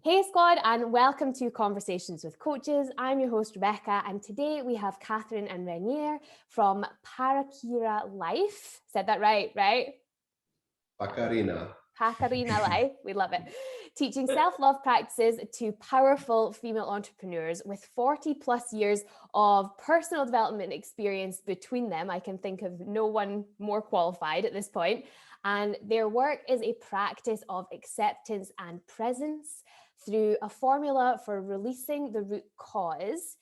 Hey squad, and welcome to Conversations with Coaches. I'm your host Rebecca, and today we have Kathryn and Renier from Paqarina Life. Said that right? Paqarina. Paqarina Life, we love it. Teaching self-love practices to powerful female entrepreneurs with 40 plus years of personal development experience between them. I can think of no one more qualified at this point. And their work is a practice of acceptance and presence through a formula for releasing the root cause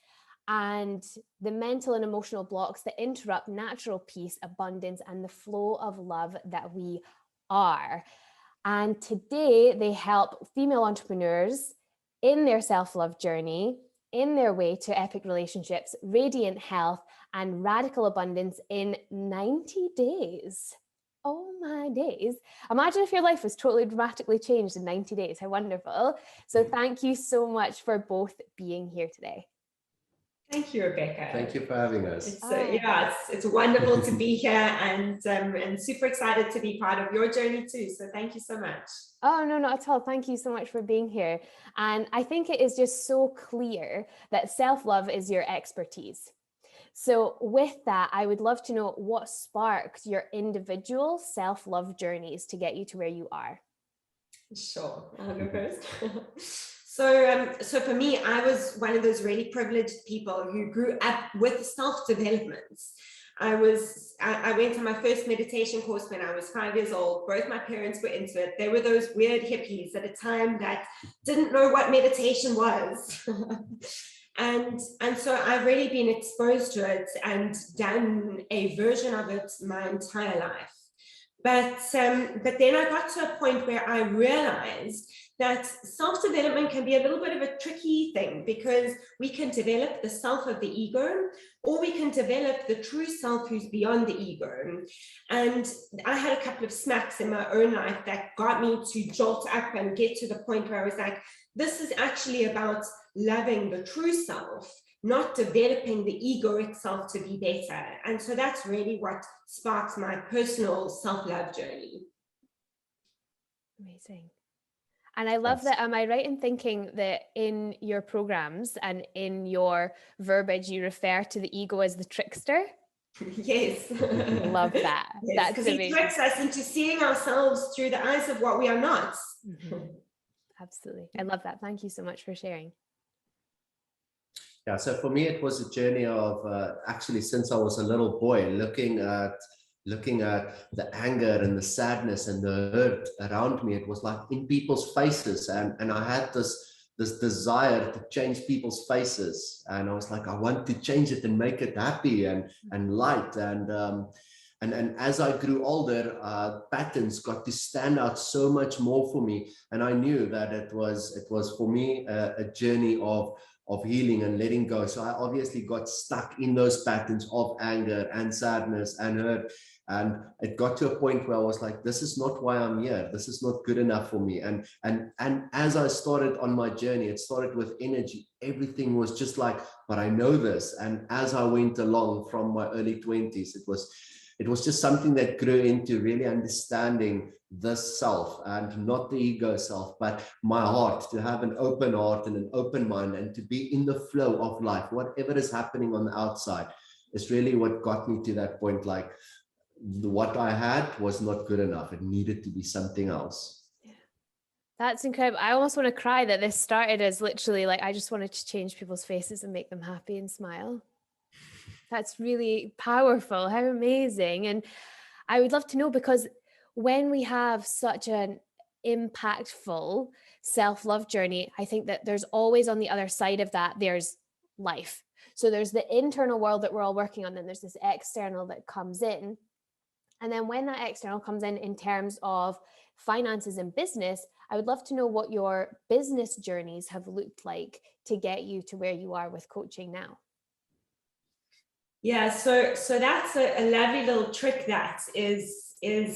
and the mental and emotional blocks that interrupt natural peace, abundance, and the flow of love that we are. And today they help female entrepreneurs in their self-love journey, in their way to epic relationships, radiant health, and radical abundance in 90 days. Oh my days. Imagine if your life was totally dramatically changed in 90 days. How wonderful. So thank you so much for both being here today. Thank you, Rebecca. Thank you for having us. It's wonderful to be here and super excited to be part of your journey too. So thank you so much. Oh, no, not at all. Thank you so much for being here. And I think it is just so clear that self-love is your expertise. So with that, I would love to know what sparked your individual self-love journeys to get you to where you are. Sure, I'll go first. So for me, I was one of those really privileged people who grew up with self-development. I went to my first meditation course when I was 5 years old. Both my parents were into it. They were those weird hippies at a time that didn't know what meditation was. And so I've really been exposed to it and done a version of it my entire life. But then I got to a point where I realized that self-development can be a little bit of a tricky thing, because we can develop the self of the ego, or we can develop the true self who's beyond the ego. And I had a couple of smacks in my own life that got me to jolt up and get to the point where I was like, this is actually about loving the true self, not developing the ego itself to be better. And so that's really what sparks my personal self-love journey. Amazing. And I love that. Am I right in thinking that in your programs and in your verbiage, you refer to the ego as the trickster? Yes. Love that. Yes, because he tricks us into seeing ourselves through the eyes of what we are not. Mm-hmm. Absolutely. I love that. Thank you so much for sharing. Yeah, so for me, it was a journey of actually since I was a little boy, looking at the anger and the sadness and the hurt around me. It was like in people's faces, and I had this desire to change people's faces, and I was like, I want to change it and make it happy and light. And as I grew older, patterns got to stand out so much more for me, and I knew that it was for me a journey of healing and letting go. So I obviously got stuck in those patterns of anger and sadness and hurt. And it got to a point where I was like, this is not why I'm here. This is not good enough for me. And as I started on my journey, it started with energy. Everything was just like, but I know this. And as I went along from my early 20s, it was just something that grew into really understanding this self, and not the ego self, but my heart, to have an open heart and an open mind, and to be in the flow of life. Whatever is happening on the outside is really what got me to that point. Like, what I had was not good enough. It needed to be something else. Yeah. That's incredible. I almost want to cry that this started as literally like, I just wanted to change people's faces and make them happy and smile. That's really powerful. How amazing. And I would love to know, because when we have such an impactful self-love journey, I think that there's always on the other side of that, there's life. So there's the internal world that we're all working on, then there's this external that comes in. And then when that external comes in terms of finances and business, I would love to know what your business journeys have looked like to get you to where you are with coaching now. Yeah, so that's a lovely little trick, that is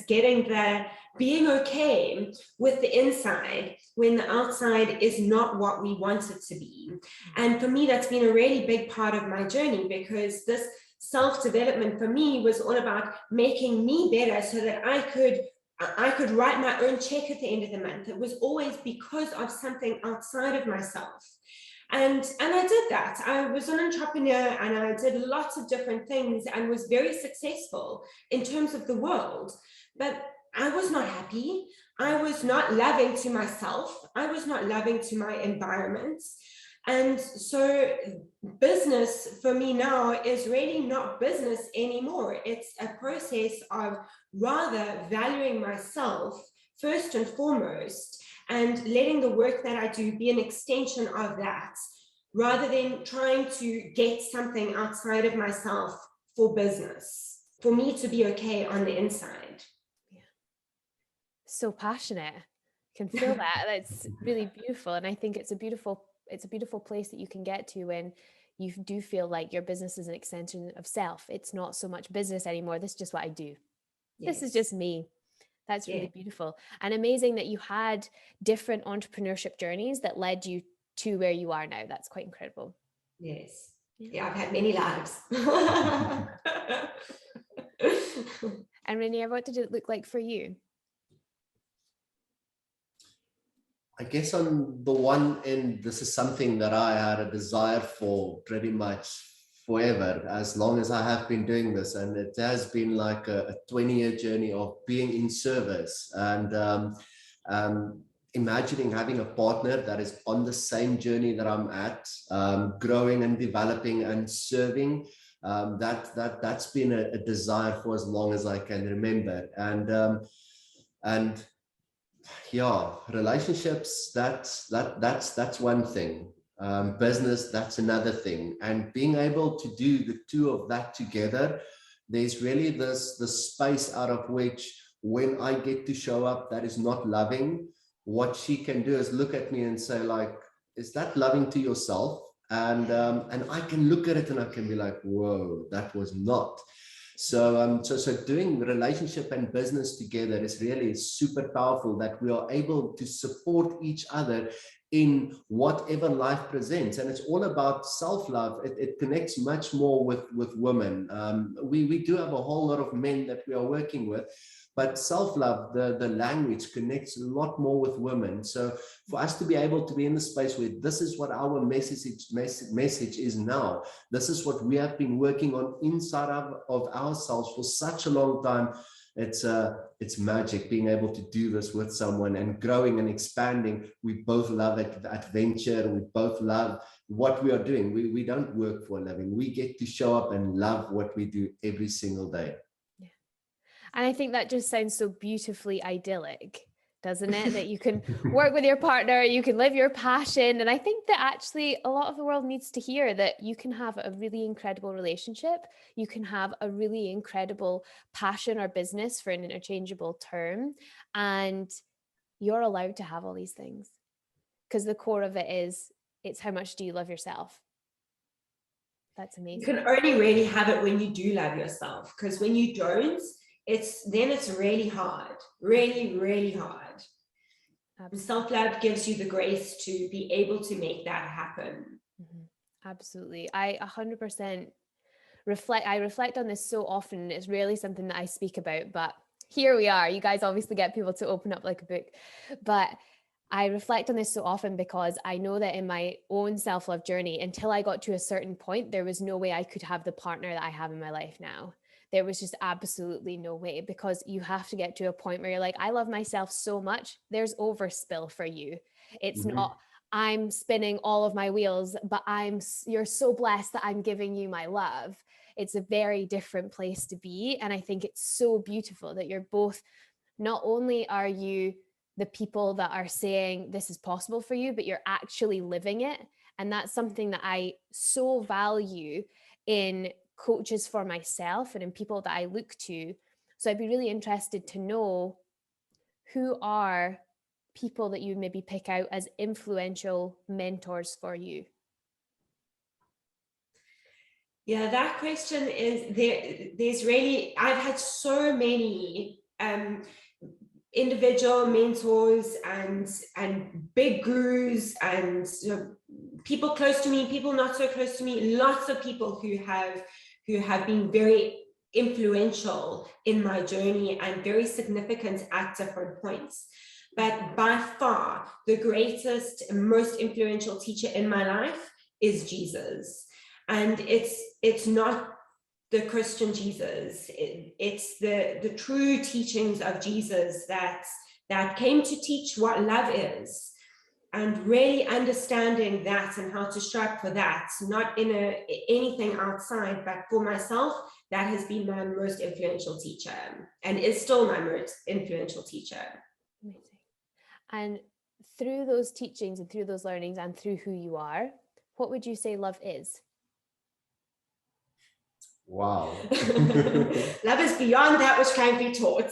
getting being okay with the inside when the outside is not what we want it to be. And for me, that's been a really big part of my journey, because this self-development for me was all about making me better so that I I could write my own check at the end of the month. It was always because of something outside of myself. And I did that. I was an entrepreneur and I did lots of different things and was very successful in terms of the world. But I was not happy. I was not loving to myself. I was not loving to my environment. And so business for me now is really not business anymore. It's a process of rather valuing myself first and foremost, and letting the work that I do be an extension of that, rather than trying to get something outside of myself for business, for me to be okay on the inside. Yeah. So passionate. Can feel that. That's really beautiful. And I think it's a beautiful place that you can get to when you do feel like your business is an extension of self. It's not so much business anymore. This is just what I do. Yes. This is just me. That's really beautiful and amazing that you had different entrepreneurship journeys that led you to where you are now. That's quite incredible. Yes. Yeah, I've had many lives. And Renier, what did it look like for you? I guess on the one end, this is something that I had a desire for pretty much forever, as long as I have been doing this. And it has been like a 20-year journey of being in service and imagining having a partner that is on the same journey that I'm at, growing and developing and serving. That's been a desire for as long as I can remember. And yeah, relationships, that's one thing. Business, that's another thing. And being able to do the two of that together, there's really this space out of which, when I get to show up that is not loving, what she can do is look at me and say, like, is that loving to yourself? And I can look at it and I can be like, whoa, that was not. So doing relationship and business together is really super powerful, that we are able to support each other in whatever life presents. And it's all about self-love. It connects much more with women. We do have a whole lot of men that we are working with, but self-love, the language, connects a lot more with women. So for us to be able to be in the space where this is what our message is now, this is what we have been working on inside of ourselves for such a long time. It's magic being able to do this with someone and growing and expanding. We both love adventure. We both love what we are doing. We don't work for a living. We get to show up and love what we do every single day. And I think that just sounds so beautifully idyllic, doesn't it? That you can work with your partner, you can live your passion. And I think that actually a lot of the world needs to hear that you can have a really incredible relationship. You can have a really incredible passion or business, for an interchangeable term. And you're allowed to have all these things, because the core of it is, it's how much do you love yourself? That's amazing. You can only really have it when you do love yourself, because when you don't, it's really hard, really hard. Self-love gives you the grace to be able to make that happen. Mm-hmm. Absolutely. I 100% reflect on this so often. It's rarely something that I speak about, but here we are. You guys obviously get people to open up like a book, but I reflect on this so often because I know that in my own self-love journey, until I got to a certain point, there was no way I could have the partner that I have in my life now. There was just absolutely no way, because you have to get to a point where you're like, I love myself so much. There's overspill for you. It's not, I'm spinning all of my wheels, but you're so blessed that I'm giving you my love. It's a very different place to be. And I think it's so beautiful that you're both, not only are you the people that are saying this is possible for you, but you're actually living it. And that's something that I so value in coaches for myself and in people that I look to. So I'd be really interested to know, who are people that you maybe pick out as influential mentors for you? Yeah, that question is there's really, I've had so many individual mentors and big gurus and people close to me, people not so close to me, lots of people who have been very influential in my journey and very significant at different points. But by far, the greatest and most influential teacher in my life is Jesus. And it's not the Christian Jesus. It's the true teachings of Jesus that came to teach what love is. And really understanding that and how to strive for that, not in anything outside, but for myself, that has been my most influential teacher and is still my most influential teacher. Amazing. And through those teachings and through those learnings and through who you are, what would you say love is? Wow. Love is beyond that which can be taught.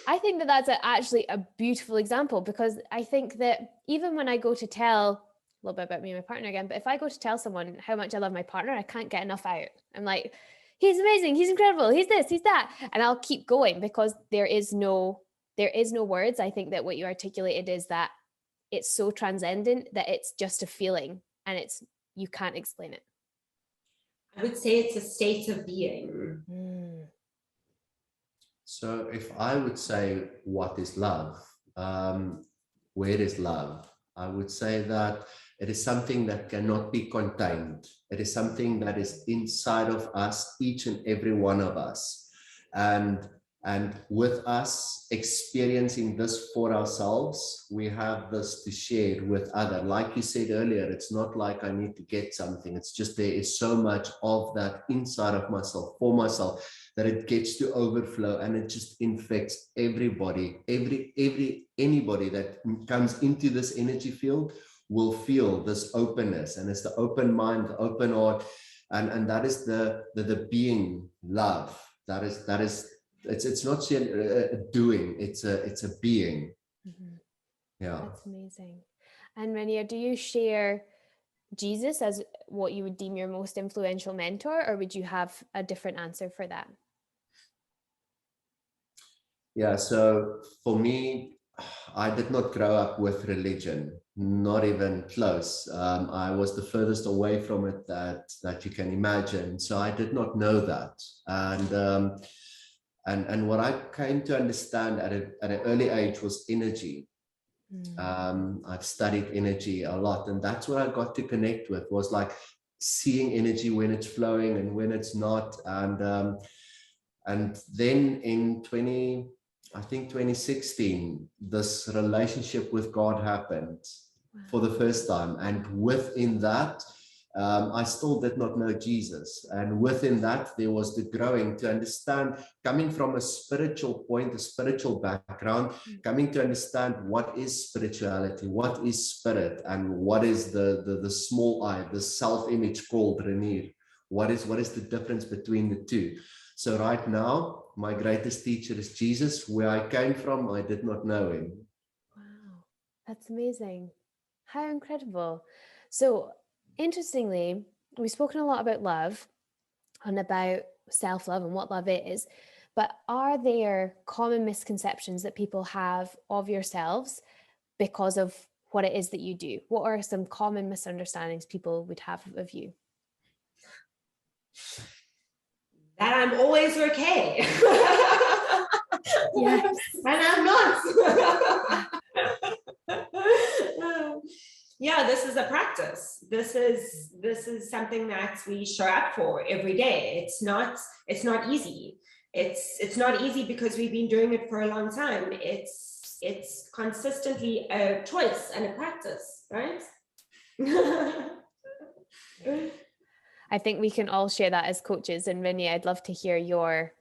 I think that that's actually a beautiful example, because I think that even when I go to tell, a little bit about me and my partner again, but if I go to tell someone how much I love my partner, I can't get enough out. I'm like, he's amazing, he's incredible, he's this, he's that. And I'll keep going because there is no words. I think that what you articulated is that it's so transcendent that it's just a feeling and you can't explain it. I would say it's a state of being. So if I would say what is love, where is love? I would say that it is something that cannot be contained. It is something that is inside of us, each and every one of us. And with us experiencing this for ourselves, we have this to share with others. Like you said earlier, it's not like I need to get something. It's just there is so much of that inside of myself, for myself, that it gets to overflow and it just infects everybody. Anybody that comes into this energy field will feel this openness, and it's the open mind, the open heart, and that is the being love. That is it's not doing, it's a being. Mm-hmm. Yeah, that's amazing. And Renier, do you share Jesus as what you would deem your most influential mentor, or would you have a different answer for that? Yeah, so for me, I did not grow up with religion, not even close. I was the furthest away from it that you can imagine. So I did not know that. And what I came to understand at an early age was energy. I've studied energy a lot, and that's what I got to connect with, was like seeing energy when it's flowing and when it's not. And then in 2016, this relationship with God happened for the first time. And within that, I still did not know Jesus. And within that, there was the growing to understand, coming from a spiritual point, a spiritual background, coming to understand what is spirituality, what is spirit, and what is the small I, the self-image called Renier. What is the difference between the two? So right now, my greatest teacher is Jesus. Where I came from, I did not know him. Wow, that's amazing. How incredible. So interestingly, we've spoken a lot about love and about self-love and what love is, but are there common misconceptions that people have of yourselves because of what it is that you do? What are some common misunderstandings people would have of you? That I'm always okay. Yes. And I'm not. Yeah, this is a practice. This is something that we show up for every day. It's not easy. It's not easy because we've been doing it for a long time. It's consistently a choice and a practice, right? I think we can all share that as coaches. And Renier, I'd love to hear your...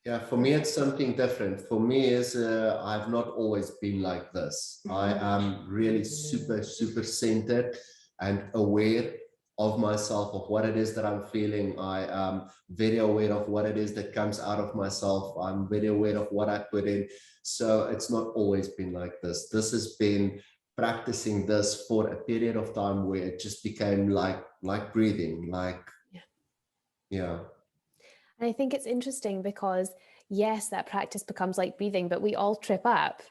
Yeah, for me, it's something different. For me, I've not always been like this. I am really super centered and aware of myself, of what it is that I'm feeling. I am very aware of what it is that comes out of myself. I'm very aware of what I put in. So it's not always been like this. This has been practicing this for a period of time where it just became like breathing, yeah. And I think it's interesting because, yes, that practice becomes like breathing, but we all trip up.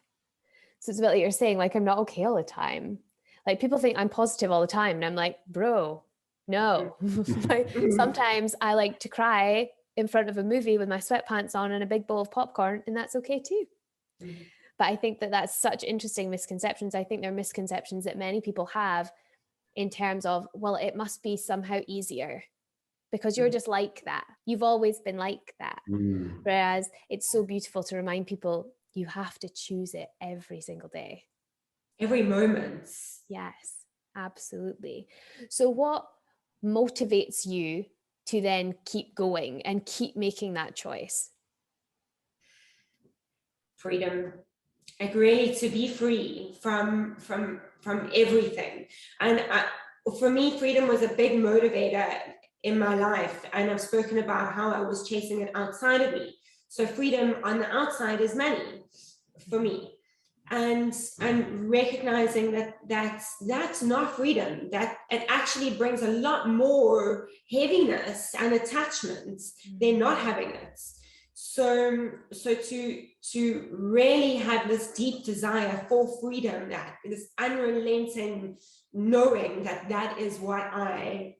So it's about like you're saying, like, I'm not okay all the time. Like people think I'm positive all the time. And I'm like, bro, No. Sometimes I like to cry in front of a movie with my sweatpants on and a big bowl of popcorn, and that's okay too. But I think that that's such interesting misconceptions. I think they're misconceptions that many people have in terms of, well, it must be somehow easier because you're just like that. You've always been like that. Whereas it's so beautiful to remind people you have to choose it every single day. Every moment. Yes, absolutely. So what motivates you to then keep going and keep making that choice? Freedom. Like really to be free from everything. And for me, freedom was a big motivator in my life. And I've spoken about how I was chasing it outside of me. So freedom on the outside is money for me. And recognizing that that's not freedom, that it actually brings a lot more heaviness and attachments than not having it. So to really have this deep desire for freedom, that this unrelenting knowing that that is what I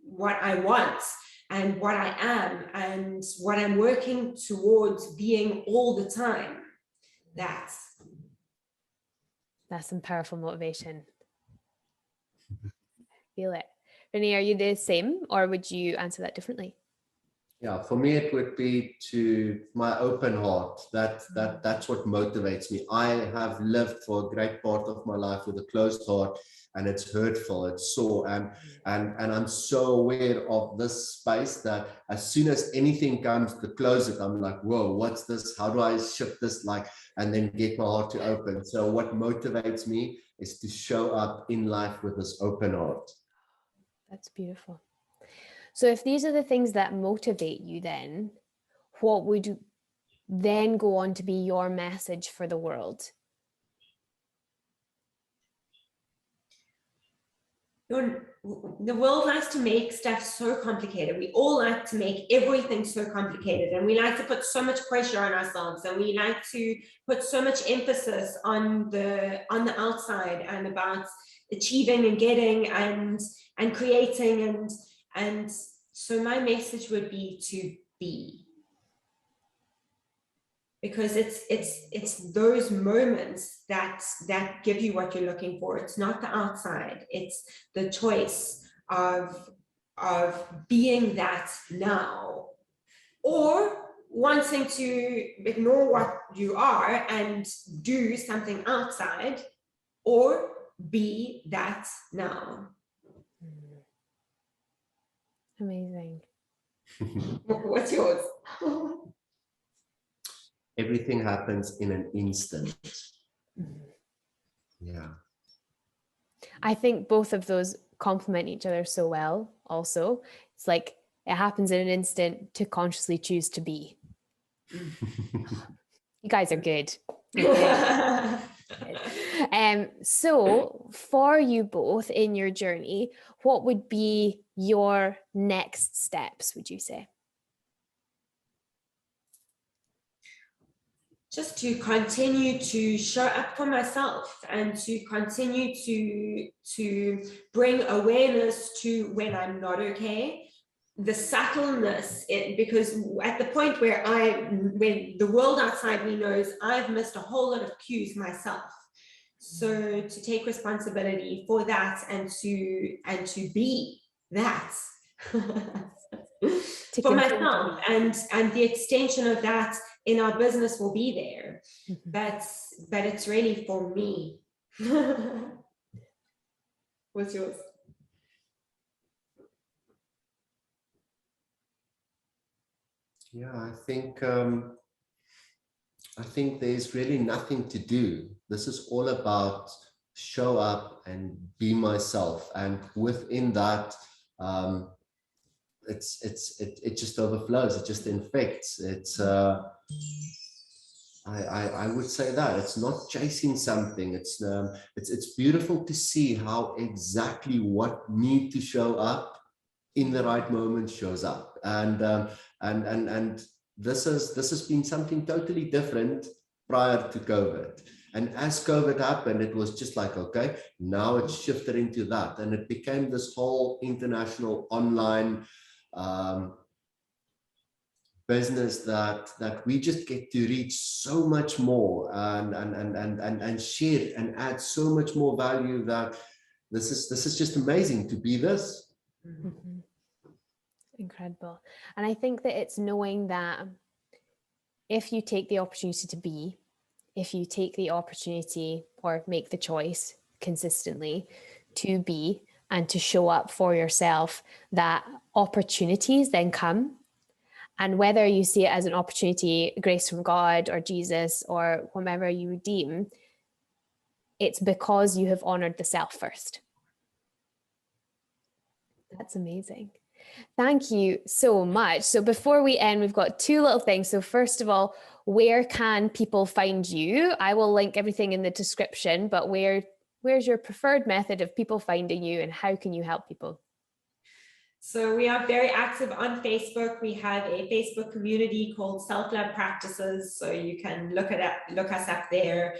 want and what I am and what I'm working towards being all the time, that's some powerful motivation. Feel it. Renier, are you the same, or would you answer that differently? Yeah, for me, it would be to my open heart. That's what motivates me. I have lived for a great part of my life with a closed heart, and it's hurtful, it's sore, and I'm so aware of this space that as soon as anything comes to close it, I'm like, whoa, what's this? How do I shift this? And then get my heart to open. So what motivates me is to show up in life with this open heart. That's beautiful. So if these are the things that motivate you, then what would then go on to be your message for the world? The world likes to make stuff so complicated. We all like to make everything so complicated, and we like to put so much pressure on ourselves, and we like to put so much emphasis on the outside and about achieving and getting and creating and so my message would be to be, because it's those moments that give you what you're looking for. It's not the outside, it's the choice of being that now, or wanting to ignore what you are and do something outside, or be that now. Amazing. What's yours? Everything happens in an instant. Yeah. I think both of those complement each other so well also. It's like it happens in an instant to consciously choose to be. You guys are good. So for you both in your journey, what would be your next steps, would you say? Just to continue to show up for myself and to continue to bring awareness to when I'm not okay, the subtleness, because at the point where when the world outside me knows I've missed a whole lot of cues myself. So to take responsibility for that and to be that for myself, and the extension of that in our business will be there. But it's really for me. What's yours? Yeah, I think there's really nothing to do. This is all about show up and be myself, and within that, it just overflows. It just infects. I would say that it's not chasing something. It's beautiful to see how exactly what need to show up in the right moment shows up, and this has been something totally different prior to COVID. And as COVID happened, it was just like, okay, now it's shifted into that. And it became this whole international online business that we just get to reach so much more and share and add so much more value, that this is just amazing to be this. Mm-hmm. Incredible. And I think that it's knowing that if you take the opportunity to be, if you take the opportunity or make the choice consistently to be and to show up for yourself, that opportunities then come. And whether you see it as an opportunity, grace from God or Jesus or whomever you deem, it's because you have honored the self first. That's amazing. Thank you so much. So before we end, we've got two little things. So first of all, where can people find you? I will link everything in the description, but where's your preferred method of people finding you, and how can you help people? So we are very active on Facebook. We have a Facebook community called Self-Love Practices. So you can look us up there.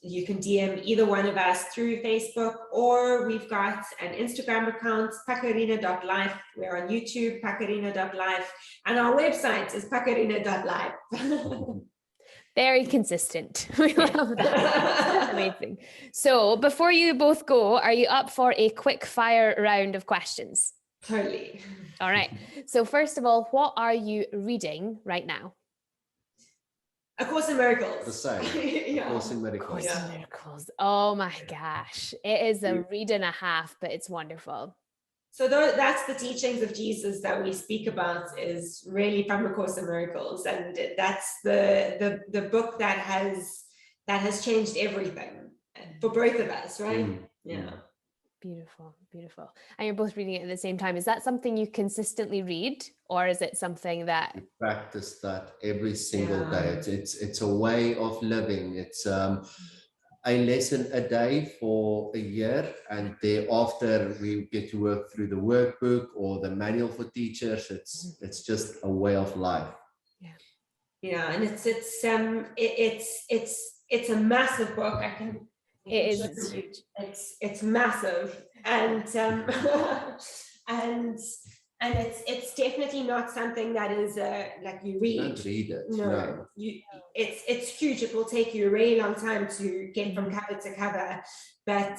You can DM either one of us through Facebook, or we've got an Instagram account, Paqarina.life. We're on YouTube, Paqarina.life. And our website is Paqarina.life. Very consistent. We love that. Amazing. So before you both go, are you up for a quick fire round of questions? Totally. All right. So first of all, what are you reading right now? A Course in Miracles. The same. Yeah. A Course in Miracles. Course in Miracles. Oh my gosh. It is a read and a half, but it's wonderful. So that's the teachings of Jesus that we speak about, is really from A Course in Miracles, and that's the book that has changed everything for both of us, right? Yeah. Beautiful, beautiful. And you're both reading it at the same time. Is that something you consistently read, or is it something that you practice that every single day? It's a way of living. It's a lesson a day for a year, and thereafter we get to work through the workbook or the manual for teachers. It's just a way of life. Yeah, and it's a massive book. It's huge. It's massive, and and it's definitely not something that is like you read. You don't read it. No. It's huge. It will take you a really long time to get from cover to cover, but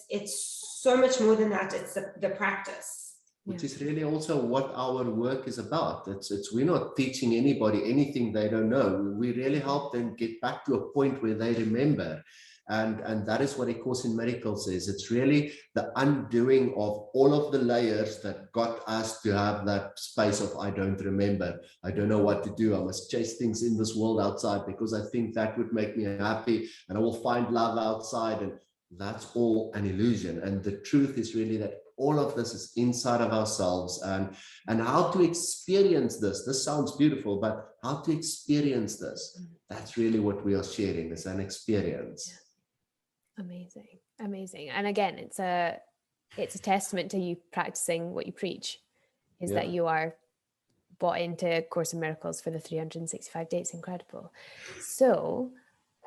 it's so much more than that. It's the practice. Which is really also what our work is about. We're not teaching anybody anything they don't know. We really help them get back to a point where they remember. And that is what A Course in Miracles is. It's really the undoing of all of the layers that got us to have that space of, I don't remember, I don't know what to do, I must chase things in this world outside because I think that would make me happy, and I will find love outside, and that's all an illusion. And the truth is really that all of this is inside of ourselves, and how to experience this. This sounds beautiful, but how to experience this, that's really what we are sharing, is an experience. Amazing, amazing. And again, it's a testament to you practicing what you preach, is that you are bought into Course in Miracles for the 365 days. Incredible. So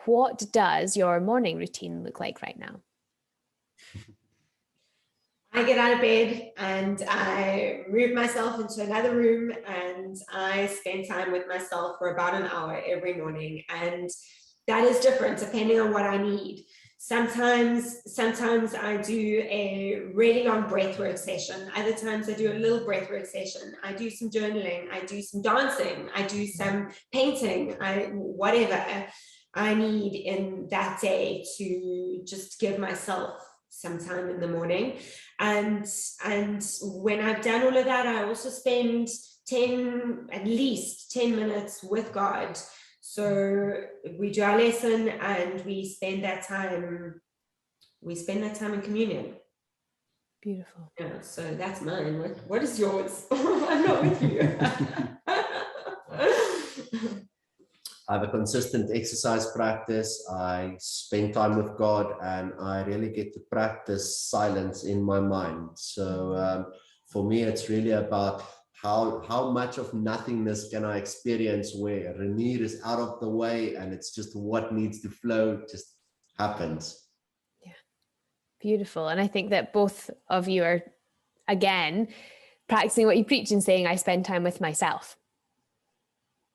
what does your morning routine look like right now? I get out of bed and I move myself into another room, and I spend time with myself for about an hour every morning. And that is different depending on what I need. Sometimes I do a really long breathwork session. Other times I do a little breathwork session. I do some journaling. I do some dancing. I do some painting. Whatever I need in that day to just give myself some time in the morning. And when I've done all of that, I also spend at least 10 minutes with God. So we do our lesson and we spend that time in communion. Beautiful. Yeah, so that's mine. What is yours? I'm not with you. I have a consistent exercise practice. I spend time with God, and I really get to practice silence in my mind. So for me, it's really about how much of nothingness can I experience where Renier is out of the way and it's just what needs to flow just happens. Yeah, beautiful. And I think that both of you are, again, practicing what you preach and saying, I spend time with myself.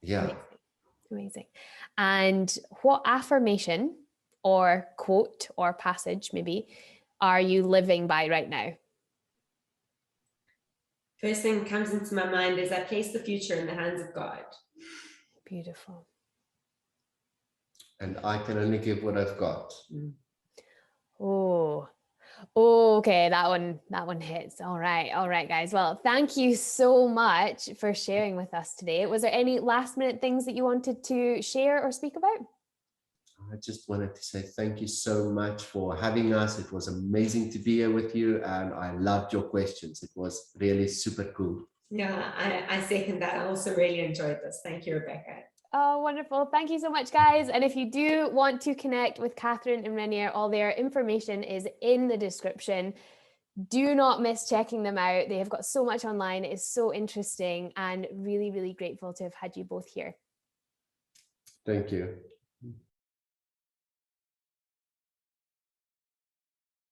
Yeah. Amazing. Amazing. And what affirmation or quote or passage maybe are you living by right now? First thing that comes into my mind is I place the future in the hands of God. Beautiful. And I can only give what I've got. Oh, okay, that one hits. All right, guys. Well, thank you so much for sharing with us today. Was there any last minute things that you wanted to share or speak about? I just wanted to say thank you so much for having us. It was amazing to be here with you, and I loved your questions. It was really super cool. Yeah, I second that. I also really enjoyed this. Thank you, Rebecca. Oh, wonderful. Thank you so much, guys. And if you do want to connect with Kathryn and Renier, all their information is in the description. Do not miss checking them out. They have got so much online. It is so interesting and really, really grateful to have had you both here. Thank you.